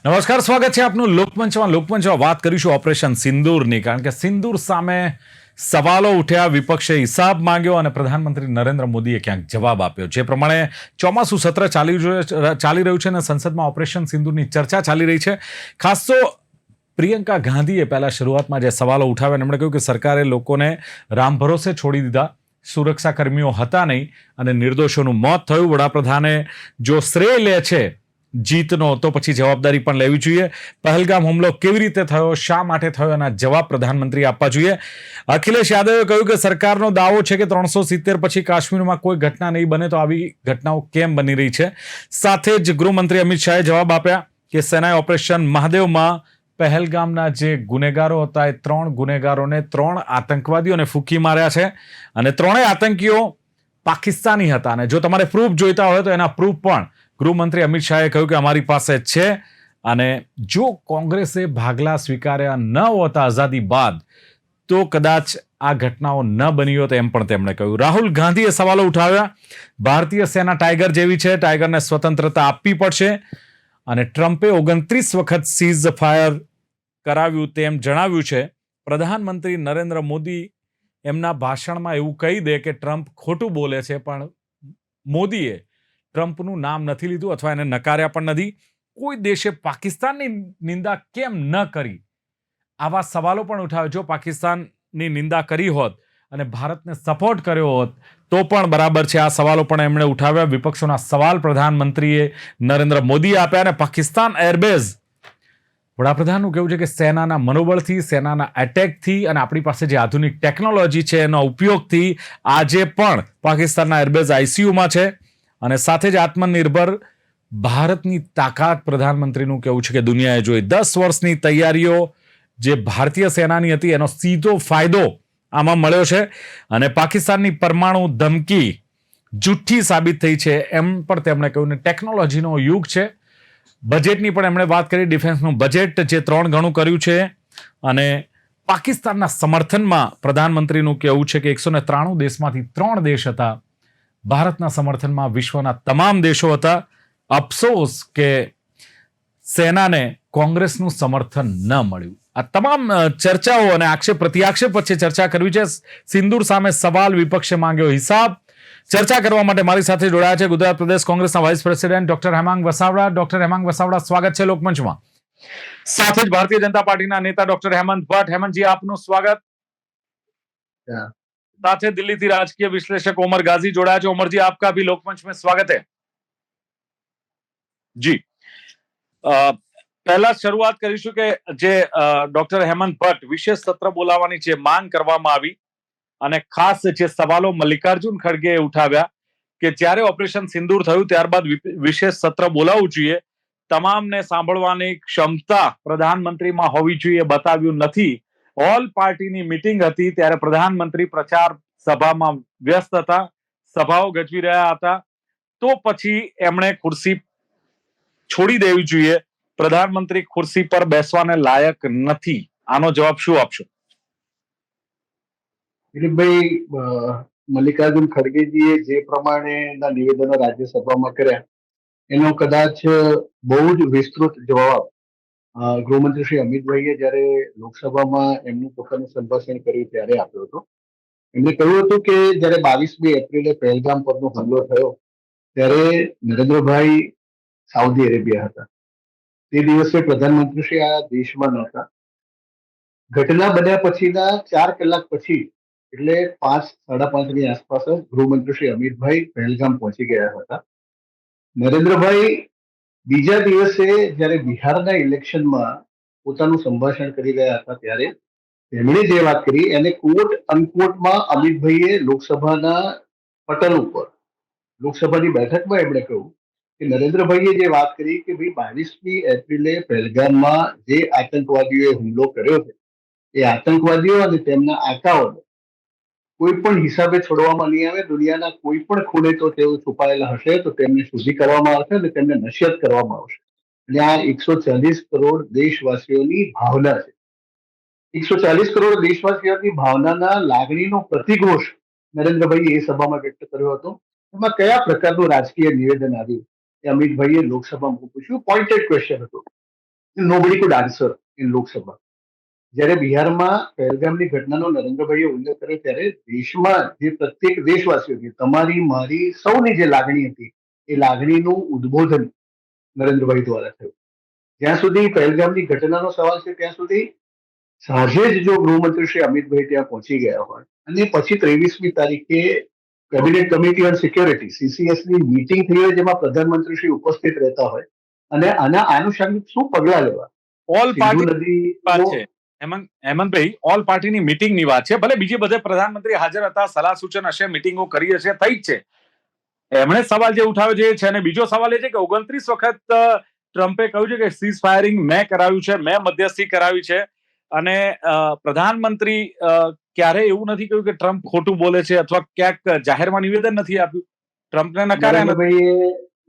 નમસ્કાર, સ્વાગત છે આપનું લોકમંચમાં વાત કરીશું ઓપરેશન સિંદૂરની, કારણ કે સિંદૂર સામે સવાલો ઉઠ્યા, વિપક્ષે હિસાબ માંગ્યો અને પ્રધાનમંત્રી નરેન્દ્ર મોદીએ ક્યાંક જવાબ આપ્યો. જે પ્રમાણે ચોમાસું સત્ર ચાલી રહ્યું છે અને સંસદમાં ઓપરેશન સિંદૂરની ચર્ચા ચાલી રહી છે. ખાસ તો પ્રિયંકા ગાંધીએ પહેલા શરૂઆતમાં જે સવાલો ઉઠાવ્યા, એમણે કહ્યું કે સરકારે લોકોને રામ ભરોસે છોડી દીધા, સુરક્ષા કર્મીઓ હતા નહીં અને નિર્દોષોનું મોત થયું. વડાપ્રધાને જો શ્રેય લે છે જીતનો, તો પછી જવાબદારી પણ લેવી જોઈએ. પહેલગામ હુમલો કેવી રીતે થયો, શા માટે થયો, એના જવાબ પ્રધાનમંત્રી આપવા જોઈએ. અખિલેશ યાદવે કહ્યું કે સરકારનો દાવો છે કે 370 પછી કાશ્મીરમાં કોઈ ઘટના નહીં બને, તો આવી ઘટનાઓ કેમ બની રહી છે. સાથે જ ગૃહમંત્રી અમિત શાહે જવાબ આપ્યા કે સેનાએ ઓપરેશન મહાદેવમાં પહેલગામના જે ગુનેગારો હતા એ 3 ગુનેગારોને 3 આતંકવાદીઓને ફૂંકી માર્યા છે અને 3 આતંકીઓ પાકિસ્તાની હતા. અને જો તમારે પ્રૂફ જોઈતા હોય તો એના પ્રૂફ પણ ગૃહમંત્રી અમિત શાહે કહ્યું કે અમારી પાસે છે. અને જો કોંગ્રેસે ભાગલા સ્વીકાર્યા ન હોતા આઝાદી બાદ, તો કદાચ આ ઘટનાઓ ન બની હોત, એમ પણ તેમણે કહ્યું. રાહુલ ગાંધીએ સવાલો ઉઠાવ્યા. ભારતીય સેના ટાઈગર જેવી છે, ટાઈગરને સ્વતંત્રતા આપવી પડશે. અને ટ્રમ્પે 29 વખત સીઝ ફાયર કરાવ્યું તેમ જણાવ્યું છે. પ્રધાનમંત્રી નરેન્દ્ર મોદી એમના ભાષણમાં એવું કહી દે કે ટ્રમ્પ ખોટું બોલે છે, પણ મોદીએ ટ્રમ્પનું નામ નથી લીધું અથવા એને નકાર્યા પણ નથી. કોઈ દેશે પાકિસ્તાનની નિંદા કેમ ન કરી, આવા સવાલો પણ ઉઠાવે. જો પાકિસ્તાનની નિંદા કરી હોત અને ભારતને સપોર્ટ કર્યો હોત તો પણ બરાબર છે. આ સવાલો પણ એમણે ઉઠાવ્યા. વિપક્ષોના સવાલ પ્રધાનમંત્રીએ નરેન્દ્ર મોદીએ આપ્યા. અને પાકિસ્તાન એરબેઝ, વડાપ્રધાનનું કહેવું છે કે સેનાના મનોબળથી, સેનાના એટેકથી અને આપણી પાસે જે આધુનિક ટેકનોલોજી છે એનો ઉપયોગથી આજે પણ પાકિસ્તાનના એરબેઝ આઈસીયુમાં છે. અને સાથે જ આત્મનિર્ભર ભારતની તાકાત પ્રધાનમંત્રીનું કહેવું છે કે દુનિયાએ જોઈ. 10 વર્ષની તૈયારીઓ જે ભારતીય સેનાની હતી એનો સીધો ફાયદો આમાં મળ્યો છે. અને પાકિસ્તાનની પરમાણુ ધમકી જુઠ્ઠી સાબિત થઈ છે, એમ પણ તેમણે કહ્યું. ને ટેકનોલોજીનો યુગ છે. બજેટની પણ એમણે વાત કરી. ડિફેન્સનું બજેટ જે 3 ગણું કર્યું છે. અને પાકિસ્તાનના સમર્થનમાં પ્રધાનમંત્રીનું કહેવું છે કે 193 દેશમાંથી 3 દેશ હતા. ભારતના સમર્થનમાં વિશ્વના તમામ દેશો હતા. અફસોસ કે સેનાને કોંગ્રેસનું સમર્થન ન મળ્યું. આ તમામ ચર્ચાઓ અને આક્ષેપ પ્રત્યાક્ષેપ વચ્ચે ચર્ચા કરવી છે. સિંદૂર સામે સવાલ, વિપક્ષે માંગ્યો હિસાબ. ચર્ચા કરવા માટે મારી સાથે જોડાયા છે ગુજરાત પ્રદેશ કોંગ્રેસના vice president doctor Hemang Vasavada. Doctor Hemang Vasavada, સ્વાગત છે લોકમંચમાં. સાથે જ ભારતીય જનતા પાર્ટીના નેતા ડોક્ટર હેમંત ભટ્ટ. હેમંતજી, આપનું સ્વાગત. साथ ही दिल्ली થી રાજકીય વિશ્લેષક उमर गाजी जोड़ा है. उमर जी, आपका भी लोकमंच में स्वागत है जी. પહેલા શરૂઆત કરીશું કે જે ડોક્ટર હેમંત ભટ્ટ વિશેષ સત્ર બોલાવવાની જે માંગ કરવામાં આવી અને ખાસ જે સવાલો મલ્લિકાર્જુન ખડગે ઉઠાવ્યા કે જ્યારે ઓપરેશન સિંદૂર થયું ત્યારબાદ વિશેષ સત્ર બોલાવવું જોઈએ, તમામને સાંભળવાની ક્ષમતા પ્રધાનમંત્રીમાં હોવી જોઈએ, બતાવ્યું નથી. ઓલ પાર્ટીની મીટિંગ હતી ત્યારે પ્રધાનમંત્રી પ્રચાર સભામાં વ્યસ્ત હતા, સભાઓ ગજવી રહ્યા હતા. તો પછી એમણે ખુરશી છોડી દેવી જોઈએ. પ્રધાનમંત્રી ખુરશી પર બેસવાને લાયક નથી. આનો જવાબ શું આપશો? દિલીપભાઈ, મલ્લિકાર્જુન ખડગેજીએ જે પ્રમાણેના નિવેદનો રાજ્યસભામાં કર્યા એનો કદાચ બહુ જ વિસ્તૃત જવાબ ગૃહમંત્રી શ્રી અમિતભાઈએ જ્યારે લોકસભામાં એમનું પોતાનું સંભાષણ કર્યું ત્યારે આપ્યો હતો. એમણે કહ્યું હતું કે જ્યારે 22મી એપ્રિલે પહેલગામ પરનો હુમલો થયો ત્યારે નરેન્દ્રભાઈ સાઉદી અરેબિયા હતા. તે દિવસે પ્રધાનમંત્રી શ્રી આ દેશમાં નહોતા. ઘટના બન્યા પછીના 4 કલાક પછી, એટલે 5-5:30ની આસપાસ ગૃહમંત્રી શ્રી અમિતભાઈ પહેલગામ પહોંચી ગયા હતા. નરેન્દ્રભાઈ બીજા દિવસે જ્યારે બિહારના ઇલેક્શનમાં પોતાનું સંભાષણ કરી રહ્યા હતા ત્યારે તેમણે જે વાત કરી એને કોટ અનકોટમાં અમિતભાઈએ લોકસભાના પટલ ઉપર, લોકસભાની બેઠકમાં એમણે કહ્યું કે નરેન્દ્રભાઈએ જે વાત કરી કે ભાઈ 22મી એપ્રિલે પહેલગામમાં જે આતંકવાદીઓએ હુમલો કર્યો છે એ આતંકવાદીઓ અને તેમના આકાઓને કોઈ પણ હિસાબે છોડવામાં નહીં આવે. દુનિયાના કોઈ પણ ખૂણે તો તેઓ છુપાયેલા હશે તો તેમને શોધી કરવામાં આવશે અને તેમને નશ્યત કરવામાં આવશે. અને આ 140 કરોડ દેશવાસીઓની ભાવના છે. 140 કરોડ દેશવાસીઓની ભાવનાના લાગણીનો પ્રતિઘોષ નરેન્દ્રભાઈએ એ સભામાં વ્યક્ત કર્યો હતો. એમાં કયા પ્રકારનું રાજકીય નિવેદન આવ્યું એ અમિતભાઈએ લોકસભામાં પૂછ્યું. પોઇન્ટેડ ક્વેશ્ચન હતું. nobody could answer in Lok Sabha. જ્યારે બિહારમાં પહેલગામની ઘટનાનો નરેન્દ્રભાઈએ ઉલ્લેખ કર્યો ત્યારે દેશમાં જે પ્રત્યેક દેશવાસીઓ છે તમારી મારી સૌની જે લાગણી હતી એ લાગણીનું ઉદ્બોધન નરેન્દ્રભાઈ દ્વારા થયું. જ્યાં સુધી પહેલગામની ઘટનાનો સવાલ છે ત્યાં સુધી સાંજે જ જો ગૃહમંત્રી શ્રી અમિતભાઈ ત્યાં પહોંચી ગયા હોય અને પછી 23મી તારીખે cabinet committee on security CCS ની મીટિંગ થઈ હોય જેમાં પ્રધાનમંત્રી શ્રી ઉપસ્થિત રહેતા હોય અને આના આનુષંગિક શું પગલા લેવા ઓલ સિંધુ પાર્ટી વાત નદી છે. હેમંતભાઈ, ઓલ પાર્ટીની મીટિંગની વાત છે. ભલે બીજે બધે પ્રધાનમંત્રી હાજર હતા, સલાહ સૂચન હશે, મીટિંગો કરી હશે, થઈ જ છે. એમણે સવાલ જે ઉઠાવ્યો છે અને બીજો સવાલ એ છે કે 29 વખત ટ્રમ્પે કહ્યું છે કે સીઝ ફાયરિંગ મેં કરાવ્યું છે, મેં મધ્યસ્થી કરાવી છે અને પ્રધાનમંત્રી ક્યારેય એવું નથી કહ્યું કે ટ્રમ્પ ખોટું બોલે છે અથવા ક્યાંક જાહેરમાં નિવેદન નથી આપ્યું. ટ્રમ્પને નકાર્યા નથી.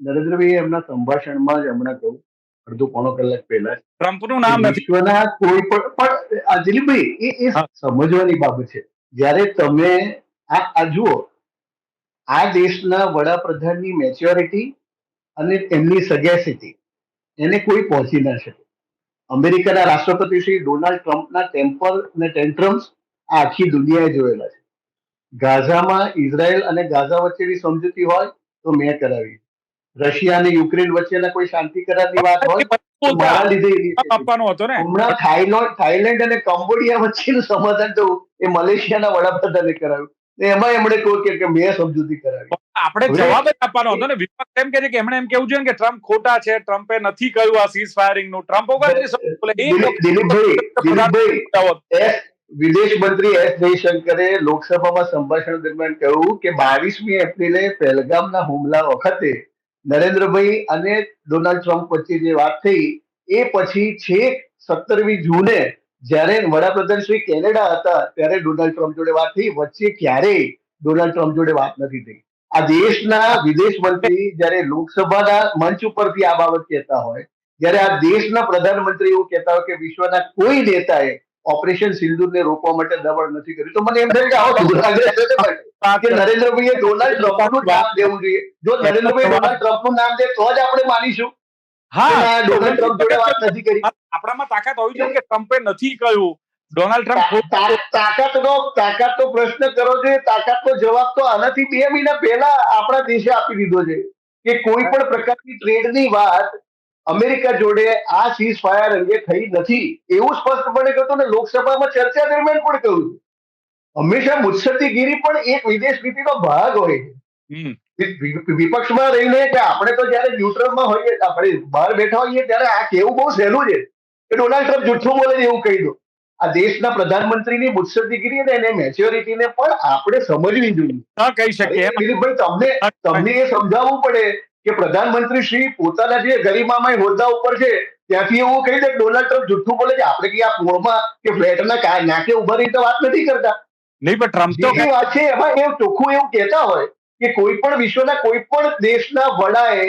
નરેન્દ્રભાઈએ એમના સંભાષણમાં જ હમણાં કહ્યું અડધો પોણો કલાક પહેલા ટ્રમ્પનું નામ નથી. વિશ્વના કોઈ પણ દિલીપભાઈ એ હા. સમજવાની બાબત છે. જ્યારે તમે આ જુઓ આ દેશના વડાપ્રધાનની મેચ્યોરિટી અને એમની સગેસિટી એને કોઈ પહોંચી ના શકે. અમેરિકાના રાષ્ટ્રપતિ શ્રી ડોનાલ્ડ ટ્રમ્પના ટેમ્પર અને ટેન્ટ્રમ્સ આ આખી દુનિયાએ જોયેલા છે. ગાઝામાં ઇઝરાયલ અને ગાઝા વચ્ચેની સમજૂતી હોય તો મેં કરાવી. રશિયા અને યુક્રેન વચ્ચેના કોઈ શાંતિ કરારની વાત હોય તો મારા લીધે initiative. આપવાનો હતો ને. હમણાં થાઈલેન્ડ અને કંબોડિયા વચ્ચેનું સમાધાન તો એ મલેશિયાના વડાપ્રધાને કરાવ્યું. એમાં એમણે કહ્યું કે મેં સમજૂતી કરાવી. આપણે જવાબ જ આપવાનો હતો ને. વિપક્ષ એમ કહે છે કે એમણે એમ કેવું જોઈએ કે ટ્રમ્પ ખોટા છે, ટ્રમ્પે નથી કહ્યું આ સીઝ ફાયરિંગ નું. ટ્રમ્પ દિલીપભાઈ વિદેશ મંત્રી એસ જયશંકરે લોકસભામાં સંભાષણ દરમિયાન કહ્યું કે 22મી એપ્રિલે પહેલગામના હુમલા વખતે નરેન્દ્રભાઈ અને ડોનાલ્ડ ટ્રમ્પ વચ્ચે જે વાત થઈ એ પછી છેક 17મી જૂને જ્યારે વડાપ્રધાન શ્રી કેનેડા હતા ત્યારે ડોનાલ્ડ ટ્રમ્પ જોડે વાત થઈ. વચ્ચે ક્યારેય ડોનાલ્ડ ટ્રમ્પ જોડે વાત નથી થઈ. આ દેશના વિદેશ મંત્રી જ્યારે લોકસભાના મંચ ઉપરથી આ બાબત કહેતા હોય, જ્યારે આ દેશના પ્રધાનમંત્રી એવું કહેતા હોય કે વિશ્વના કોઈ નેતાએ ઓપરેશન સિંદૂરને રોકવા માટે દબાણ નથી કર્યું, તો મને એમ થાય કે આવો દુર્ભાગ્ય કે નરેન્દ્રભાઈએ ડોનાલ્ડ ટ્રમ્પનું નામ દેવું જોઈએ. જો નરેન્દ્રભાઈ ડોનાલ્ડ ટ્રમ્પનું નામ દે તો જ આપણે માનીશું. હા, ડોનાલ્ડ ટ્રમ્પ જોડે વાત નથી કરી. આપણામાં તાકાત હોવી જોઈએ કે ટ્રમ્પે નથી કહ્યું. ડોનાલ્ડ ટ્રમ્પ તાકાતનો પ્રશ્ન કરો છો. તાકાતનો જવાબ તો આનાથી 2 મહિના પહેલા આપણા દેશે આપી દીધો છે કે કોઈ પણ પ્રકારની ટ્રેડની વાત અમેરિકા જોડે આ સીઝ ફાયર અંગે થઈ નથી એવું સ્પષ્ટપણે કહ્યું ને લોકસભામાં ચર્ચા દરમિયાન પણ કહ્યું. હંમેશા મુત્સદ્દીગીરી પણ એક વિદેશ નીતિનો ભાગ હોય છે. વિપક્ષમાં રહીને કે આપણે તો જયારે ન્યુટ્રલમાં હોઈએ, આપણે બહાર બેઠા હોઈએ ત્યારે આ કેવું બહુ સહેલું છે કે ડોનાલ્ડ ટ્રમ્પ જુઠ્ઠું બોલે છે એવું કહી દો. આ દેશના પ્રધાનમંત્રીની મુત્સદ્દીગીરી અને એને મેચ્યોરિટીને પણ આપણે સમજવી જોઈએ. ન કહી શકીએ. દિલીપભાઈ તમને એ સમજાવવું પડે કે પ્રધાનમંત્રી શ્રી પોતાના જે ગરિમામય હોદ્દા ઉપર છે ત્યાંથી એવું કહી દે કે ડોનાલ્ડ ટ્રમ્પ જુઠ્ઠું બોલે છે. આપણે કે આ પોળમાં કે ફ્લેટના નાકે ઉભા રહીને વાત નથી કરતા. નહીં, પણ ટ્રમ્પ તો વાત છે એમાં એ ચોખ્ખું એવું કહેતા હોય કે કોઈ પણ વિશ્વના કોઈ પણ દેશના વડાએ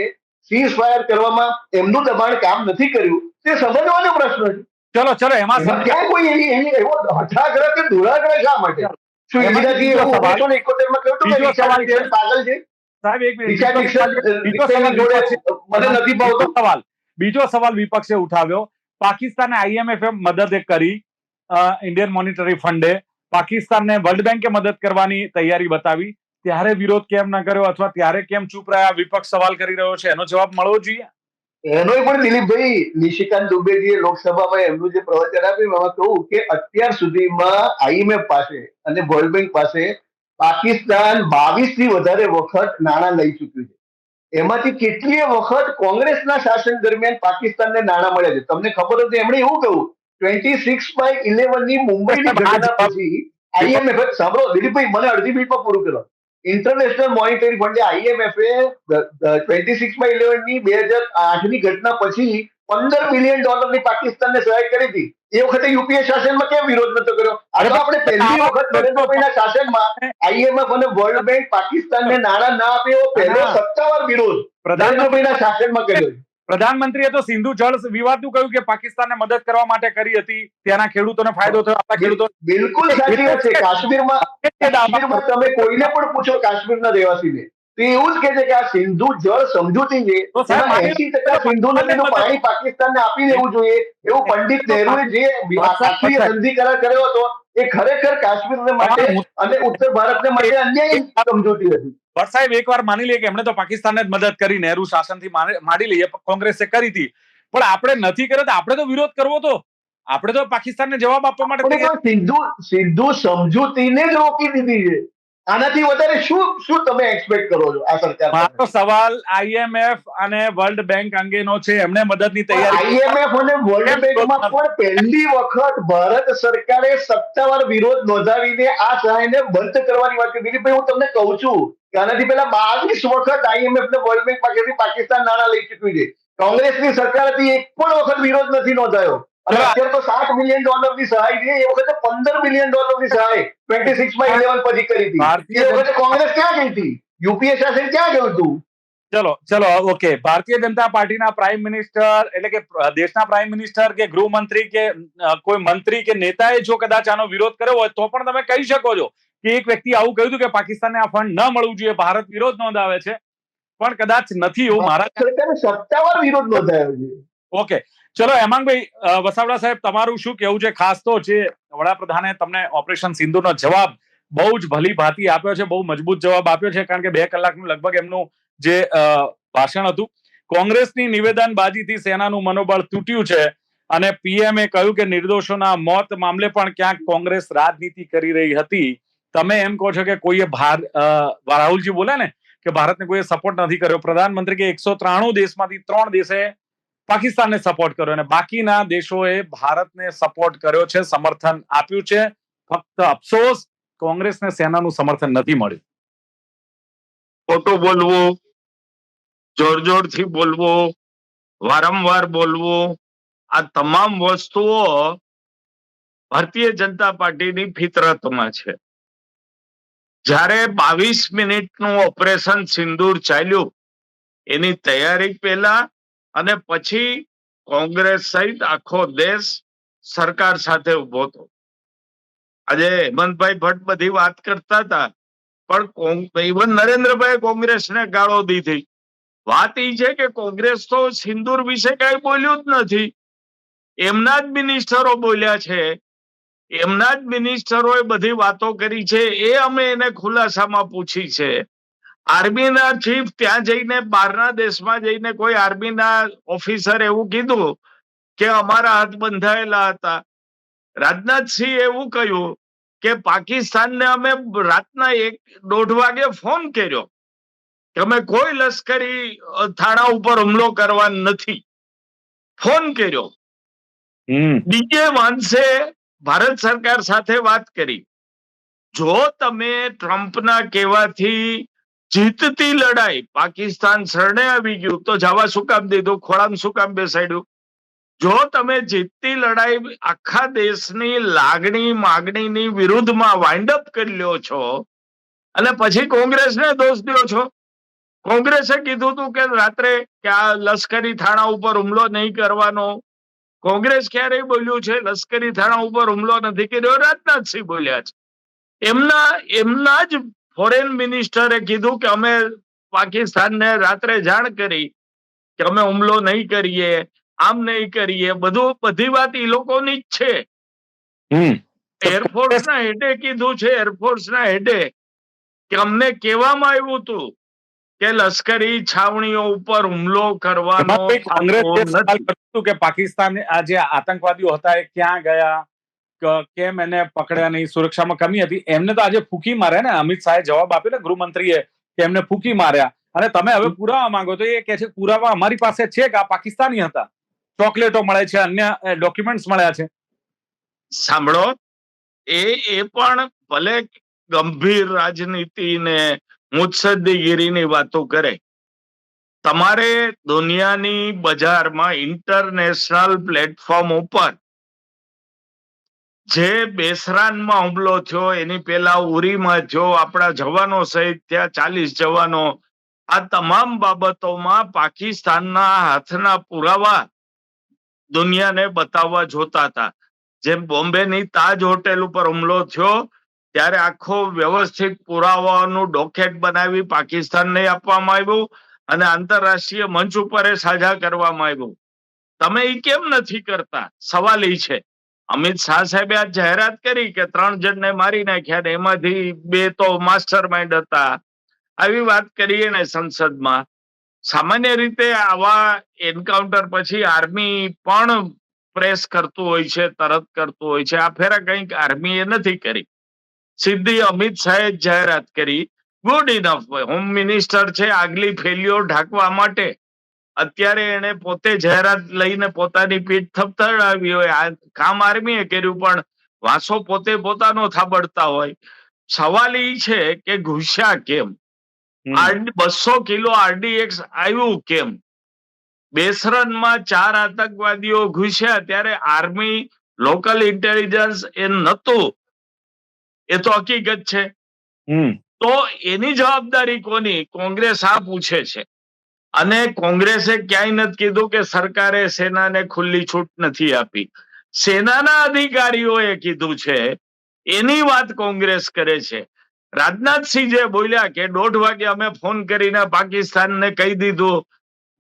સીઝ ફાયર કરવામાં એમનું દબાણ કામ નથી કર્યું. તે સમજવાનો પ્રશ્ન છે. ચલો એમાં ક્યાં કોઈ એવો હઠાગ્રહ કે દુરાગ્રહ શા માટે? શું ઇન્દિરાજી એવું 1971 માં કહ્યું હતું કે પાગલ છે? સાહેબ એક મિનિટ. બીજો સવાલ વિપક્ષે ઉઠાવ્યો. પાકિસ્તાને IMF મદદ કરી, ઇન્ડિયન મોનિટરી ફંડે પાકિસ્તાનને વર્લ્ડ બેંકે મદદ કરવાની તૈયારી બતાવી, ત્યારે વિરોધ કેમ ન કર્યો અથવા ત્યારે કેમ ચૂપ રહ્યા? વિપક્ષ સવાલ કરી રહ્યો છે, એનો જવાબ મળવો જોઈએ. એનો પણ દિલીપભાઈ નિશિકાંત દુબેજીએ લોકસભામાં એમનું જે પ્રવચન આપ્યું એમાં કહ્યું કે અત્યાર સુધીમાં IMF પાસે અને વર્લ્ડ બેંક પાસે પાકિસ્તાન 22થી વધારે વખત નાણાં લઈ ચૂક્યું છે. એમાંથી કેટલીય વખત કોંગ્રેસના શાસન દરમિયાન પાકિસ્તાનને નાણાં મળ્યા છે. તમને ખબર હતી એમણે એવું કહ્યું 26/11 ની મુંબઈની ઘટના પછી IMF સાંભળો દિલીપભાઈ, મને અડધી મિનિટમાં પૂરું કરો. ઇન્ટરનેશનલ મોનિટરી ફંડે IMF 26/11 ની 2008 ની ઘટના પછી $15 બિલિયન ની પાકિસ્તાનને સહાય કરી હતી. એ વખતે યુપીએ શાસનમાં કેમ વિરોધ નતો કર્યો? આજે આપણે પહેલી વખત નરેન્દ્રભાઈના શાસનમાં IMF અને વર્લ્ડ બેંક પાકિસ્તાનને નાણાં ના આપે એવો પહેલો સત્તાવાર વિરોધ નરેન્દ્રભાઈના શાસનમાં કર્યો છે. પ્રધાનમંત્રીએ તો સિંધુ જળ વિવાદનું કહ્યું કે પાકિસ્તાનને મદદ કરવા માટે કરી હતી, ત્યાંના ખેડૂતોને ફાયદો થયો. આપણા ખેડૂતો બિલકુલ સાચી વાત છે. કાશ્મીરમાં તમે કોઈને પણ પૂછો કાશ્મીરના રહેવાસીને તે એવું જ કહે છે કે આ સિંધુ જળ સમજૂતી છે, તો સાહેબ એમાં માની 80% સિંધુ પાકિસ્તાનને નદીનું મદદ પાણી પાકિસ્તાનને આપી દેવું જોઈએ, એવું પંડિત નહેરુએ જે આખી સંધિ કરાર કર્યો હતો, એ ખરેખર કાશ્મીર માટે અને ઉત્તર ભારતને માટે અન્યાયી સમજૂતી હતી. ભટ્ટ સાહેબ એકવાર માની લઈએ કે એમણે તો પાકિસ્તાનને જ મદદ કરી, નહેરુ શાસનથી માંડી લઈએ, કોંગ્રેસે કરી હતી, પણ આપણે નથી કર્યો તો આપણે તો વિરોધ કરવો તો, આપણે તો પાકિસ્તાનને જવાબ આપવા માટે આપણે તો સિંધુ સમજૂતીને જ રોકી દીધી છે. આનાથી વધારે શું તમે એક્સપેક્ટ કરો છો આ સરકાર? મારો સવાલ IMF અને વર્લ્ડ બેંક અંગેનો છે, એમણે મદદની તૈયારી IMF અને વર્લ્ડ બેંકમાં પણ પહેલી વખત ભારત સરકારે સત્તાવાર વિરોધ નોંધાવીને આ સહાયને બંધ કરવાની વાત કરી. દિલીપભાઈ, હું તમને કહું છું કે આનાથી પહેલા 22 વખત IMF ને વર્લ્ડ બેંક પાસેથી પાકિસ્તાન નાણાં લઈ ચૂક્યું છે. કોંગ્રેસની સરકારથી એક પણ વખત વિરોધ નથી નોંધાયો. અને અત્યારે તો $7 મિલિયન ની સહાય છે, એ વખતે $15 મિલિયન ની સહાય 26માં 11 પછી કરી હતી. એ વખતે કોંગ્રેસ ક્યાં ગઈ હતી? યુપીએ શાસન ક્યાં ગયું હતું? ચલો ઓકે, ભારતીય જનતા પાર્ટીના પ્રાઇમ મિનિસ્ટર એટલે કે દેશના પ્રાઇમ મિનિસ્ટર કે ગૃહમંત્રી કે કોઈ મંત્રી કે નેતાએ જો કદાચ આનો વિરોધ કર્યો હોય તો પણ તમે કહી શકો છો કે એક વ્યક્તિ આવું કહ્યું હતું કે પાકિસ્તાનને આ ફંડ ન મળવું જોઈએ, ભારત વિરોધ નોંધાવે છે, પણ કદાચ નથી એવું મારા સરકારે સત્તાવાર વિરોધ નોંધાયો છે. ઓકે, ચલો હેમાંગભાઈ વસાવડા સાહેબ, તમારું શું કેવું છે? ખાસ તો જે વડાપ્રધાને તમને ઓપરેશન સિંધુનો જવાબ બહુ જ ભલી ભાંતિ આપ્યો છે, બહુ મજબૂત જવાબ આપ્યો છે, કારણ કે 2 કલાકનું લગભગ એમનું જે ભાષણ હતું, કોંગ્રેસની નિવેદનબાજીથી સેનાનું મનોબળ તૂટ્યું છે અને પીએમએ કહ્યું કે નિર્દોષોના મોત મામલે પણ ક્યાંક કોંગ્રેસ રાજનીતિ કરી રહી હતી. તમે એમ કહો છો કે કોઈએ રાહુલજી બોલે ને કે ભારતને કોઈએ સપોર્ટ નથી કર્યો, પ્રધાનમંત્રી કે 193 દેશમાંથી 3 દેશે પાકિસ્તાનને સપોર્ટ કર્યો અને બાકીના દેશોએ ભારતને સપોર્ટ કર્યો છે, સમર્થન આપ્યું છે. ફક્ત અફસોસ કોંગ્રેસને સેનાનું સમર્થન નથી મળ્યું. ખોટું બોલવું, જોરથી બોલવું, વારંવાર બોલવું, આ તમામ વસ્તુઓ ભારતીય જનતા પાર્ટીની ફિતરતમાં છે. જ્યારે 22 મિનિટનું ઓપરેશન સિંદૂર ચાલ્યું, એની તૈયારી પહેલા અને પછી કોંગ્રેસ સહિત આખો દેશ સરકાર સાથે ઉભો હતો. આજે હેમંતભાઈ ભટ્ટ બધી વાત કરતા હતા, પણ ઇવન નરેન્દ્રભાઈ કોંગ્રેસને ગાળો દીધી. વાત એ છે કે કોંગ્રેસ તો સિંદૂર વિશે કઈ બોલ્યું જ નથી. એમના જ મિનિસ્ટરો બોલ્યા છે, એમના જ મિનિસ્ટરોએ બધી વાતો કરી છે, એ અમે એને ખુલાસામાં પૂછી છે. આર્મીના ચીફ ત્યાં જઈને, બહારના દેશમાં જઈને કોઈ આર્મીના ઓફિસર એવું કીધું કે અમારા હાથ બંધાયેલા હતા. રાજનાથસિંહ એવું કહ્યું કે પાકિસ્તાનને અમે રાતના 1-1.5 વાગે ફોન કર્યો કે અમે કોઈ લશ્કરી થાણા ઉપર હુમલો કરવા નથી, ફોન કર્યો. ડીજે વાન્સે ભારત સરકાર સાથે વાત કરી. જો તમે ટ્રમ્પના કહેવાથી જીતતી લડાઈ, પાકિસ્તાન શરણે આવી ગયું તો જવા શું કામ દીધું, ખોળામાં શું કામ બેસાડ્યું? જો તમે જીતતી લડાઈ આખા દેશની લાગણી માગણીની વિરુદ્ધમાં વાઇન્ડ અપ કરી લ્યો છો અને પછી કોંગ્રેસને દોષ દો છો. કોંગ્રેસે કીધું હતું કે રાત્રે કે આ લશ્કરી થાણા ઉપર હુમલો નહીં કરવાનો. કોંગ્રેસ ક્યારેય બોલ્યું છે લશ્કરી થાણા ઉપર હુમલો નથી કર્યો? રાજનાથસિંહ બોલ્યા છે. એમના જ ફોરેન મિનિસ્ટરે કીધું કે અમે પાકિસ્તાનને રાત્રે જાણ કરી કે અમે હુમલો નહીં કરીએ, આમ નહીં કરીએ. બધી વાત એ લોકોની જ છે. એરફોર્સના હેડે કીધું છે, એરફોર્સના હેડે કે અમને કહેવામાં આવ્યું હતું કે લશ્કરી છાવણીઓ ઉપર હુમલો કરવાનો કે પાકિસ્તાન આ જે આતંકવાદીઓ હતા એ ક્યાં ગયા, કેમ એને પકડ્યા નહીં, સુરક્ષામાં કમી હતી, એમને તો આજે ફૂંકી માર્યા ને. અમિત શાહે જવાબ આપ્યો ને ગૃહમંત્રીએ કે એમને ફૂંકી માર્યા, અને તમે હવે પુરાવા માંગો તો એ કે છે પુરાવા અમારી પાસે છે કે આ પાકિસ્તાની હતા, ચોકલેટો મળે છે, અન્ય ડોક્યુમેન્ટ્સ મળ્યા છે. સાંભળો, એ પણ ભલે ગંભીર રાજનીતિ ને મુત્સદ્દીગીરીની વાતો કરે, તમારે દુનિયાની બજારમાં ઇન્ટરનેશનલ પ્લેટફોર્મ ઉપર જે બેસરાનમાં હુમલો થયો, એની પહેલા ઉરીમાં થયો, આપણા જવાનો સહિત ત્યાં 40 જવાનો, આ તમામ બાબતોમાં પાકિસ્તાનના હાથના પુરાવા દુનિયાને બતાવવા જોતા હતા. જેમ બોમ્બેની તાજ હોટેલ ઉપર હુમલો થયો ત્યારે આખો વ્યવસ્થિત પુરાવાનો ડોકેટ બનાવી પાકિસ્તાનને આપવામાં આવ્યું અને આંતરરાષ્ટ્રીય મંચ ઉપર એ સાझा કરવામાં આવ્યું. તમે એ કેમ નથી કરતા? સવાલ એ છે. અમિત શાહ સાહેબે આ જાહેરાત કરી કે 3 જણને મારી નાખ્યા ને એમાંથી 2 તો માસ્ટર માઇન્ડ હતા. આવી વાત કરીએ ને સંસદમાં. સામાન્ય રીતે આવા એન્કાઉન્ટર પછી આર્મી પણ પ્રેસ કરતું હોય છે, તરત કરતું હોય છે. આ ફેરા કંઈક આર્મી એ નથી કરી, સીધી અમિત શાહે જાહેરાત કરી. Good enough. હોમ મિનિસ્ટર છે, આગલી ફેલીઓ ઢાંકવા માટે અત્યારે એને પોતે જાહેરાત લઈને પોતાની પીઠ થપથડાવી હોય. આ કામ આર્મીએ કર્યું, પણ વાંસો પોતે પોતાનો થાબડતા હોય. સવાલ એ છે કે ઘૂસ્યા કેમ? 200 કિલો RDX આવ્યું કેમ? બેસરનમાં 4 આતંકવાદીઓ ઘૂસ્યા ત્યારે આર્મી, લોકલ ઇન્ટેલિજન્સ એ નહોતું. એ તો હકીકત છે. તો એની જવાબદારી કોની? કોંગ્રેસ આ પૂછે છે. અને કોંગ્રેસે ક્યાંય નથી કીધું કે સરકારે સેનાને ખુલ્લી છૂટ નથી આપી. સેનાના અધિકારીઓએ કીધું છે, એની વાત કોંગ્રેસ કરે છે. રાજનાથસિંહ જે બોલ્યા કે 1:30 વાગે અમે ફોન કરીને પાકિસ્તાનને કહી દીધું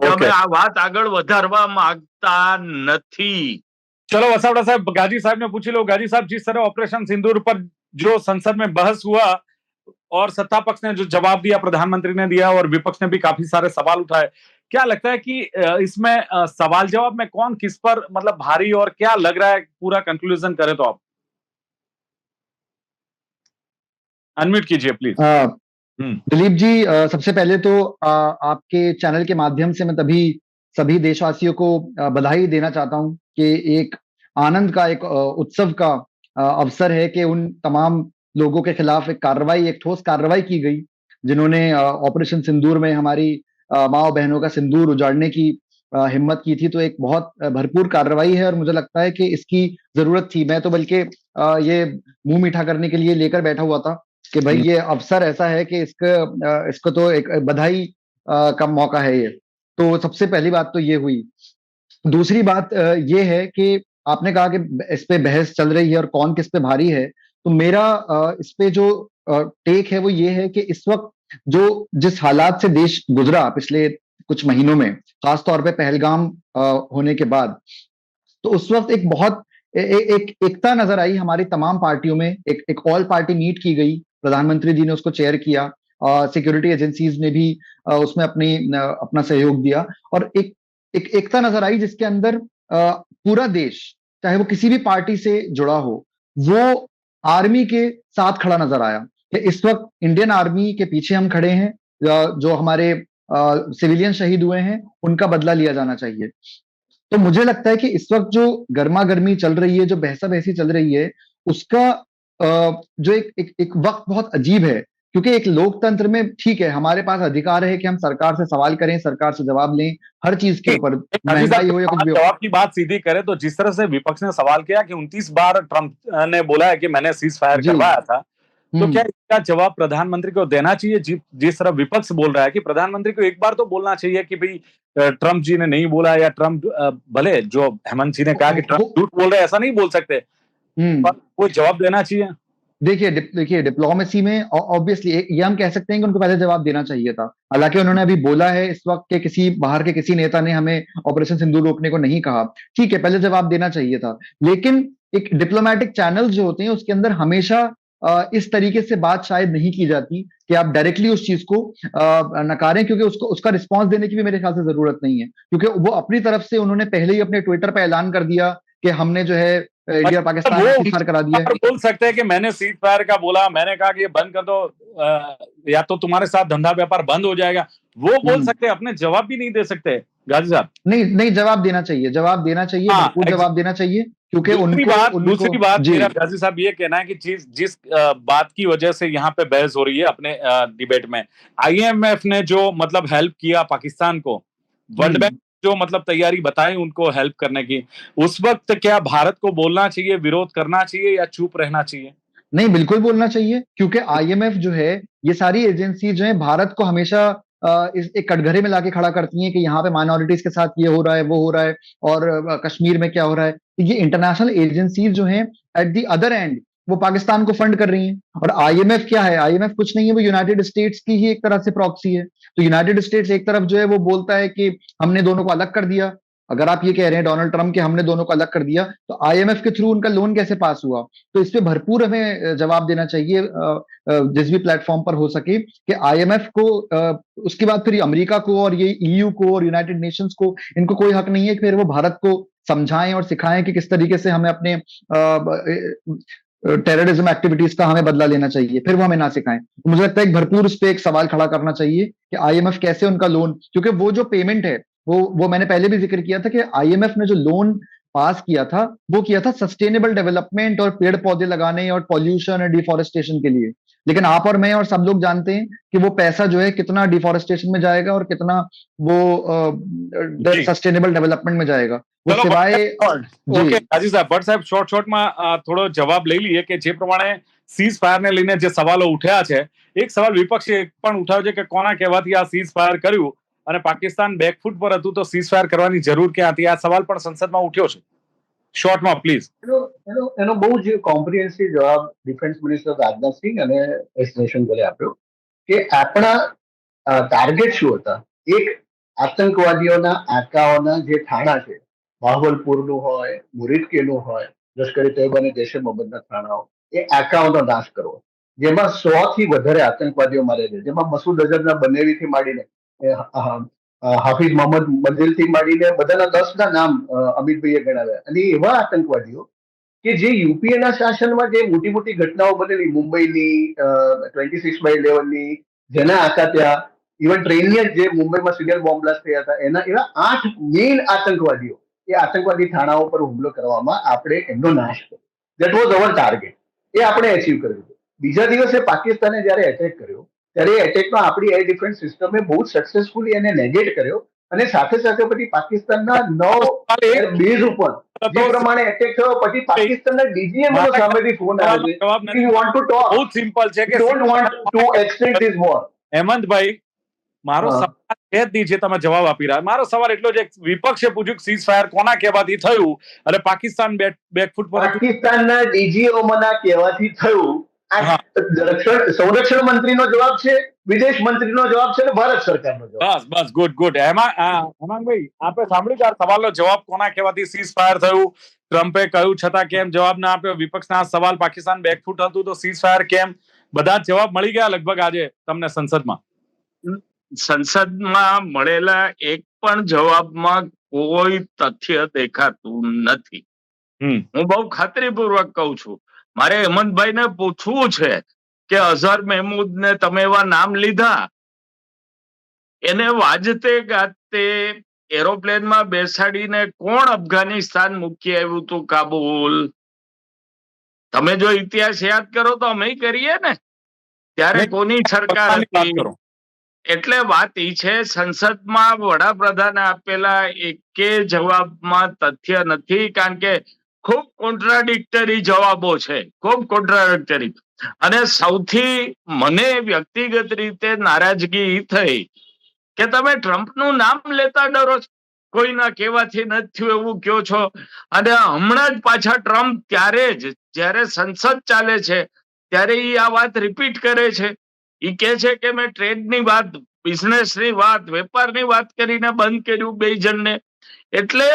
કે અમે આ વાત આગળ વધારવા માંગતા નથી. चलो वसावड़ा साहब, गाजी साहब ने पूछ लो. गाजी साहब, जिस तरह ऑपरेशन सिंदूर पर जो संसद में बहस हुआ और सत्ता पक्ष ने जो जवाब दिया, प्रधानमंत्री ने दिया और विपक्ष ने भी काफी सारे सवाल उठाए, क्या लगता है कि इसमें सवाल जवाब में कौन किस पर मतलब भारी, और क्या लग रहा है? पूरा कंक्लूजन करें तो आप अनम्यूट कीजिए प्लीज. दिलीप जी, सबसे पहले तो आपके चैनल के माध्यम से मैं तभी सभी देशवासियों को बधाई देना चाहता हूं कि एक आनंद का, एक उत्सव का अवसर है कि उन तमाम लोगों के खिलाफ एक कार्रवाई, एक ठोस कार्रवाई की गई जिन्होंने ऑपरेशन सिंदूर में हमारी माँ बहनों का सिंदूर उजाड़ने की हिम्मत की थी. तो एक बहुत भरपूर कार्रवाई है और मुझे लगता है कि इसकी जरूरत थी. मैं तो बल्कि ये मुंह मीठा करने के लिए लेकर बैठा हुआ था कि भाई ये अवसर ऐसा है कि इसको तो एक बधाई का मौका है ये. तो सबसे पहली बात तो ये हुई. दूसरी बात ये है कि आपने कहा कि इस पे बहस चल रही है और कौन किस पे भारी है. तो मेरा इस पे जो टेक है वो ये है कि इस वक्त जो जिस हालात से देश गुजरा पिछले कुछ महीनों में, खासतौर पे पहलगाम होने के बाद, तो उस वक्त एक बहुत एक एकता नजर आई हमारी तमाम पार्टियों में. एक ऑल पार्टी मीट की गई, प्रधानमंत्री जी ने उसको चेयर किया, सिक्योरिटी एजेंसीज ने भी उसमें अपना सहयोग दिया और एक एकता नजर आई जिसके अंदर पूरा देश, चाहे वो किसी भी पार्टी से जुड़ा हो, वो आर्मी के साथ खड़ा नजर आया कि इस वक्त इंडियन आर्मी के पीछे हम खड़े हैं. जो हमारे सिविलियन शहीद हुए हैं उनका बदला लिया जाना चाहिए. तो मुझे लगता है कि इस वक्त जो गर्मा गर्मी चल रही है, जो बहसा बहसी चल रही है, उसका जो एक वक्त बहुत अजीब है. क्योंकि एक लोकतंत्र में ठीक है, हमारे पास अधिकार है कि हम सरकार से सवाल करें, सरकार से जवाब लें, हर चीज के ऊपर, महंगाई हो या कुछ भी हो. जवाब की बात सीधी करें तो जिस तरह से विपक्ष ने सवाल किया कि 29 बार ट्रंप ने बोला है कि मैंने सीज फायर करवाया था, तो क्या इसका जवाब प्रधानमंत्री को देना चाहिए? जिस तरह विपक्ष बोल रहा है कि प्रधानमंत्री को एक बार तो बोलना चाहिए कि भाई ट्रंप जी ने नहीं बोला, या ट्रंप भले जो हेमंत जी ने कहा कि ट्रंप झूठ बोल रहे, ऐसा नहीं बोल सकते, पर वो जवाब देना चाहिए. देखिए डिप्लोमेसी में ऑब्वियसली ये हम कह सकते हैं कि उनको पहले जवाब देना चाहिए था. हालांकि उन्होंने अभी बोला है इस वक्त के किसी बाहर के किसी नेता ने हमें ऑपरेशन सिंदूर रोकने को नहीं कहा. ठीक है, पहले जवाब देना चाहिए था. लेकिन एक डिप्लोमेटिक चैनल जो होते हैं उसके अंदर हमेशा इस तरीके से बात शायद नहीं की जाती कि आप डायरेक्टली उस चीज को नकारें, क्योंकि उसका रिस्पॉन्स देने की भी मेरे ख्याल से जरूरत नहीं है. क्योंकि वो अपनी तरफ से उन्होंने पहले ही अपने ट्विटर पर ऐलान कर दिया कि हमने जो है इंडिया पाकिस्तान में सीज फायर करा दिया है. बोल सकते हैं कि मैंने सीज फायर का बोला, मैंने कहा कि ये बंद कर दो या तो तुम्हारे साथ धंधा व्यापार बंद हो जाएगा, वो बोल सकते हैं, अपने जवाब भी नहीं दे सकते. गाजी साहब, नहीं जवाब देना चाहिए, बिल्कुल जवाब देना चाहिए. क्योंकि दूसरी बात मेरा गाजी साहब ये कहना है कि जिस बात की वजह से यहाँ पे बहस हो रही है अपने डिबेट में, IMF ने जो मतलब हेल्प किया पाकिस्तान को, वर्ल्ड बैंक जो मतलब तैयारी बताई उनको हेल्प करने की, उस वक्त क्या भारत को बोलना चाहिए, विरोध करना चाहिए, या चुप रहना चाहिए? नहीं, बिल्कुल बोलना चाहिए. क्योंकि IMF जो है, ये सारी एजेंसी जो है भारत को हमेशा इस एक कटघरे में लाके खड़ा करती हैं कि यहाँ पे माइनॉरिटीज के साथ ये हो रहा है, वो हो रहा है, और कश्मीर में क्या हो रहा है. ये इंटरनेशनल एजेंसीज जो हैं एट द अदर एंड वो पाकिस्तान को फंड कर रही हैं। और आईएमएफ क्या है? आईएमएफ कुछ नहीं है, वो यूनाइटेड स्टेट्स की ही एक तरह से प्रॉक्सी है। तो यूनाइटेड स्टेट्स एक तरफ जो है वो बोलता है कि हमने दोनों को अलग कर दिया। अगर आप ये कह रहे हैं डोनाल्ड ट्रंप के हमने दोनों को अलग कर दिया, तो आईएमएफ के थ्रू उनका लोन कैसे पास हुआ? तो इस पे भरपूर हमें जवाब देना चाहिए, जिस भी प्लेटफॉर्म पर हो सके, कि आईएमएफ को, उसके बाद फिर अमेरिका को और ये ईयू को और यूनाइटेड नेशंस को, इनको कोई हक नहीं है कि फिर वो भारत को समझाएं और सिखाएं कि किस तरीके से हमें अपने टेररिज्म एक्टिविटीज का हमें बदला लेना चाहिए, फिर वो हमें ना सिखाएं। तो मुझे लगता है एक भरपूर उस पर एक सवाल खड़ा करना चाहिए कि आईएमएफ कैसे उनका लोन, क्योंकि वो जो पेमेंट है, वो मैंने पहले भी जिक्र किया था कि आईएमएफ ने जो लोन पास किया था, वो किया था सस्टेनेबल डेवलपमेंट और पेड़ पौधे लगाने और पॉल्यूशन और डिफॉरेस्टेशन के लिए। लेकिन आप और मैं और सब लोग जानते हैं कि वो पैसा जो है कितना डिफॉरेस्टेशन में जाएगा और कितना वो जी। सस्टेनेबल डेवलपमेंट में जाएगा। वो चलो, सिवाय ઓકે जी હાજી સાહેબ, ભટ્ટ સાહેબ શોર્ટમાં થોડો જવાબ લઈ લઈએ કે જે પ્રમાણે સીઝ ફાયરને લઈને જે સવાલો ઉઠ્યા છે, એક સવાલ વિપક્ષે એક પણ ઉઠાવ્યો છે કે કોના કહેવાથી આ સીઝ ફાયર કર્યું અને પાકિસ્તાન બેકફૂટ પર હતું તો સીઝ ફાયર કરવાની જરૂર ક્યાં હતી? આ સવાલ પણ સંસદમાં ઉઠ્યો છે. શોર્ટમાં પ્લીઝ. એનો બહુ જ કોમ્પ્રિહેન્સિવ જવાબ ડિફેન્સ મિનિસ્ટર રાજનાથસિંહ અને એસ જયશંકરે આપ્યો કે આપણા ટાર્ગેટ શું હતા. એક, આતંકવાદીઓના આકાઓના જે થાણા છે, બાહવલપુરનું હોય, મુરીદકેનું હોય, લશ્કરી તૈયબા અને જૈશ એ મોહમ્મદના થાણાઓ, એ આકાઓનો નાશ કરવો, જેમાં 100 થી વધારે આતંકવાદીઓ મારે છે, જેમાં મસૂદ અઝહરના બનેવીથી માંડીને હાફિઝ મોહમ્મદ મંઝિલથી માંડીને બધાના 10 ના નામ અમિતભાઈએ ગણાવ્યા. અને એવા આતંકવાદીઓ કે જે યુપીએના શાસનમાં જે મોટી મોટી ઘટનાઓ બનેલી, મુંબઈની 26/11ની, જેના આકા ત્યાં ઇવન ટ્રેનની જે મુંબઈમાં સિરિયલ બોમ્બ બ્લાસ્ટ થયા હતા, એના એવા 8 મેઇન આતંકવાદીઓ, એ આતંકવાદી થાણાઓ પર હુમલો કરવામાં આપણે એમનો નાશ કર્યો. That was our target. એ આપણે અચીવ કર્યું હતું. બીજા દિવસે પાકિસ્તાને જયારે એટેક કર્યો, ત્યારે એ એટેકમાં આપણી એર ડિફેન્સ સિસ્ટમે બહુ સક્સેસફુલી એને નેગેટ કર્યો. અને સાથે સાથે પછી પાકિસ્તાનના 9 એર બેઝ ઉપર જે પ્રમાણે એટેક થયો, પછી પાકિસ્તાનના ડીજીએમ નો સામેથી ફોન આવે છે, યુ વોન્ટ ટુ ટોક, બહુ સિમ્પલ છે કે don't want to extend this war. હેમંતભાઈ, મારો હા. સવાલ છે જ નહીં જે તમે જવાબ આપી રહ્યા. મારો સવાલ એટલો છે, વિપક્ષે પૂછ્યું કે સીઝ ફાયર કોના કહેવાથી થયું અને પાકિસ્તાન બેકફૂટ પર હતું. પાકિસ્તાનના ડીજીઓના કહેવાથી થયું. આ હા. સંરક્ષણ મંત્રીનો જવાબ છે, વિદેશ મંત્રીનો જવાબ છે, અને ભારત સરકારનો જવાબ. બસ ગુડ ગુડ. હેમાંગભાઈ, આપે સાંભળ્યું કે આ સવાલનો જવાબ કોના કહેવાથી સીઝ ફાયર થયું? ટ્રમ્પે કહ્યું છતાં કેમ જવાબ ના આપ્યો? વિપક્ષના આ સવાલ, પાકિસ્તાન બેકફૂટ હતું તો સીઝ ફાયર કેમ? બધા જ જવાબ મળી ગયા લગભગ આજે તમને સંસદમાં. સંસદમાં મળેલા એક પણ જવાબમાં કોઈ તથ્ય દેખાતું નથી. હું બહુ ખાતરીપૂર્વક કહું છું. મારે હેમંતભાઈને પૂછવું છે કે અઝહર મહેમૂદને તમે એવા નામ લીધા, એને વાજતે ગાતે એરોપ્લેનમાં બેસાડીને કોણ અફઘાનિસ્તાન મૂકી આવ્યું હતું કાબુલ? તમે જો ઇતિહાસ યાદ કરો તો અમે કરીએ ને, ત્યારે કોની સરકાર હતી? એટલે વાત એ છે, સંસદમાં વડાપ્રધાને આપેલા એકે જવાબમાં તથ્ય નથી, કારણ કે ખૂબ કોન્ટ્રાડિક્ટરી જવાબો છે, ખૂબ કોન્ટ્રાડિક્ટરી. અને સૌથી મને વ્યક્તિગત રીતે નારાજગી થઈ કે તમે ટ્રમ્પનું નામ લેતા ડરો છો, કોઈના કહેવાથી નથી થયું એવું કયો છો. અને હમણાં જ પાછા ટ્રમ્પ ત્યારે જ જ્યારે સંસદ ચાલે છે ત્યારે આ વાત રિપીટ કરે છે. એ કહે છે કે મેં ટ્રેડની વાત, બિઝનેસની વાત, વેપારની વાત કરીને બંધ કર્યું બે જણને. એટલે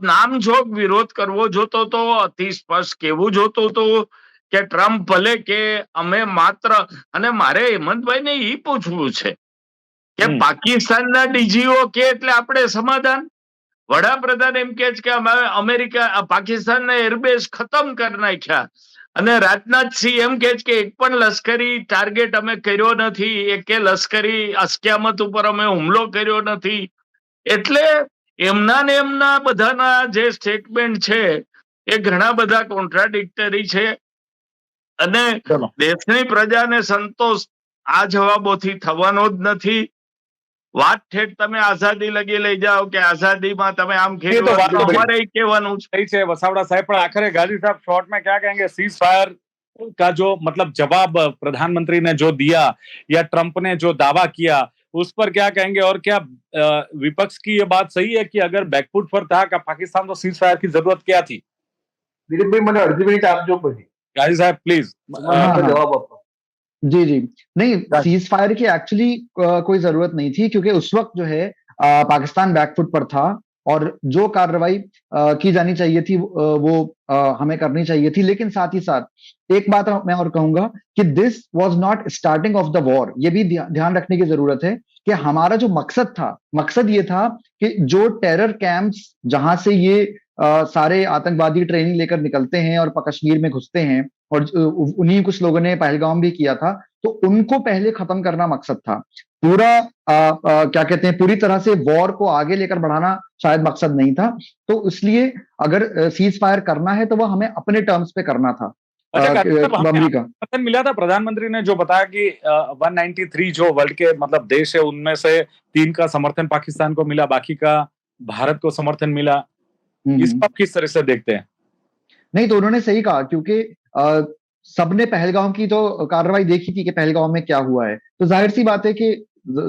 નામજોગ વિરોધ કરવો જોતો તો, અતિ સ્પષ્ટ કેવું જોતો તો કે ટ્રમ્પ ભલે કે અમે માત્ર, અને મારે હેમંતભાઈને એ પૂછવું છે કે પાકિસ્તાનના ડીજીઓ કે એટલે આપણે સમાધાન? વડાપ્રધાન એમ કે છે કે અમે અમેરિકા પાકિસ્તાનના એરબેઝ ખતમ કરી નાખ્યા, અને રાજનાથસિંહ એમ કે છે કે એક પણ લશ્કરી ટાર્ગેટ અમે કર્યો નથી, એકે લશ્કરી અસ્ક્યામત ઉપર અમે હુમલો કર્યો નથી. એટલે એમના ને એમના બધાના જે સ્ટેટમેન્ટ છે એ ઘણા બધા કોન્ટ્રાડિક્ટરી છે, અને દેશની પ્રજાને સંતોષ આ જવાબોથી થવાનો જ નથી. વાત ઠેઠ તમે આઝાદી લગી લઈ જાઓ કે આઝાદીમાં તમે આમ અમારે કહેવાનું છે વસાવડા સાહેબ, પણ આખરે गाजी साहब शॉर्ट में क्या कहेंगे? सीज फायर का जो मतलब जवाब प्रधानमंत्री ने जो दिया या ट्रंप ने जो दावा किया, उस पर क्या कहेंगे? और क्या विपक्ष की ये बात सही है कि अगर बैकफुट पर था का पाकिस्तान तो सीज फायर की जरूरत क्या थी? દિલીપભાઈ, મને અડધી મિનિટ આપજો પછી. गाजी साहब प्लीज તમારે જવાબ આપો. जी जी नहीं, सीज फायर की एक्चुअली कोई जरूरत नहीं थी, क्योंकि उस वक्त जो है पाकिस्तान बैकफुट पर था, और जो कार्रवाई की जानी चाहिए थी वो हमें करनी चाहिए थी। लेकिन साथ ही साथ एक बात मैं और कहूंगा कि this was not starting of the war. ये भी ध्यान रखने की जरूरत है कि हमारा जो मकसद ये था कि जो टेरर कैंप्स जहां से ये सारे आतंकवादी ट्रेनिंग लेकर निकलते हैं और कश्मीर में घुसते हैं, और उन्हीं कुछ लोगों ने पहलगाम भी किया था, तो उनको पहले खत्म करना मकसद था। पूरा क्या कहते हैं, पूरी तरह से वॉर को आगे लेकर बढ़ाना शायद मकसद नहीं था। तो इसलिए अगर सीज फायर करना है तो वो हमें अपने टर्म्स पे करना था। अच्छा, अमेरिका समर्थन मिला था। प्रधानमंत्री ने जो बताया कि 193 जो वर्ल्ड के मतलब देश है उनमें से 3 का समर्थन पाकिस्तान को मिला, बाकी का भारत को समर्थन मिला। इस पर किस तरह से देखते हैं? नहीं, तो उन्होंने सही कहा, क्योंकि सबने पहलगाम की तो कार्रवाई देखी थी कि पहलगाम में क्या हुआ है। तो जाहिर सी बात है कि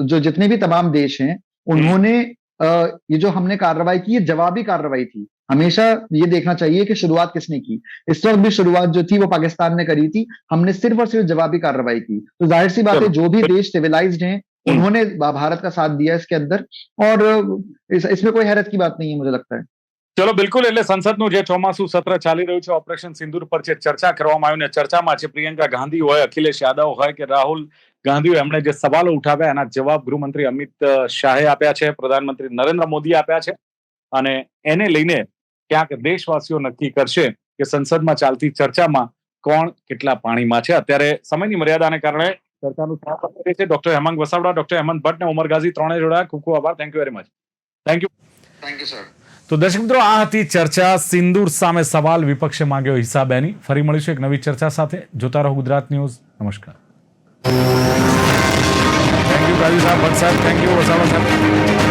जो जितने भी तमाम देश हैं उन्होंने ये जो हमने कार्रवाई की, ये जवाबी कार्रवाई थी। हमेशा ये देखना चाहिए कि शुरुआत किसने की। इस वक्त भी शुरुआत जो थी वो पाकिस्तान ने करी थी। हमने सिर्फ और सिर्फ जवाबी कार्रवाई की। तो जाहिर सी बात है जो भी देश सिविलाइज्ड हैं उन्होंने भारत का साथ दिया इसके अंदर, और इसमें कोई हैरत की बात नहीं है, मुझे लगता है। ચલો બિલકુલ, એટલે સંસદનું જે ચોમાસું સત્ર ચાલી રહ્યું છે, ઓપરેશન સિંદૂર પર જે ચર્ચા કરવામાં આવી ને ચર્ચામાં છે પ્રિયંકા ગાંધી હોય, અખિલેશ યાદવ હોય કે રાહુલ ગાંધી હોય, એમણે જે સવાલો ઉઠાવ્યા એના જવાબ ગૃહમંત્રી અમિત શાહે આપ્યા છે, પ્રધાનમંત્રી નરેન્દ્ર મોદીએ આપ્યા છે, અને એને લઈને ક્યાંક દેશવાસીઓ નક્કી કરશે કે સંસદમાં ચાલતી ચર્ચામાં કોણ કેટલા પાણીમાં છે. અત્યારે સમયની મર્યાદાને કારણે ચર્ચાનું સમાપન કરીએ છીએ. ડોક્ટર હેમાંગ વસાવડા, ડોક્ટર હેમંત ભટ્ટ ને ઉમર ગાઝી ત્રણે જોડાયા. ખૂબ ખૂબ આભાર. Thank you very much. Thank you sir. તો દર્શક મિત્રો, આ હતી ચર્ચા. સિંદૂર સામે સવાલ, વિપક્ષે માંગ્યો હિસાબ એની. ફરી મળીશું એક નવી ચર્ચા સાથે. જોતા રહો ગુજરાત ન્યૂઝ. નમસ્કાર. થેન્ક યુ ગાજી સાહેબ, ભટ્ટ સાહેબ, થેન્ક યુ વસાવા સાહેબ.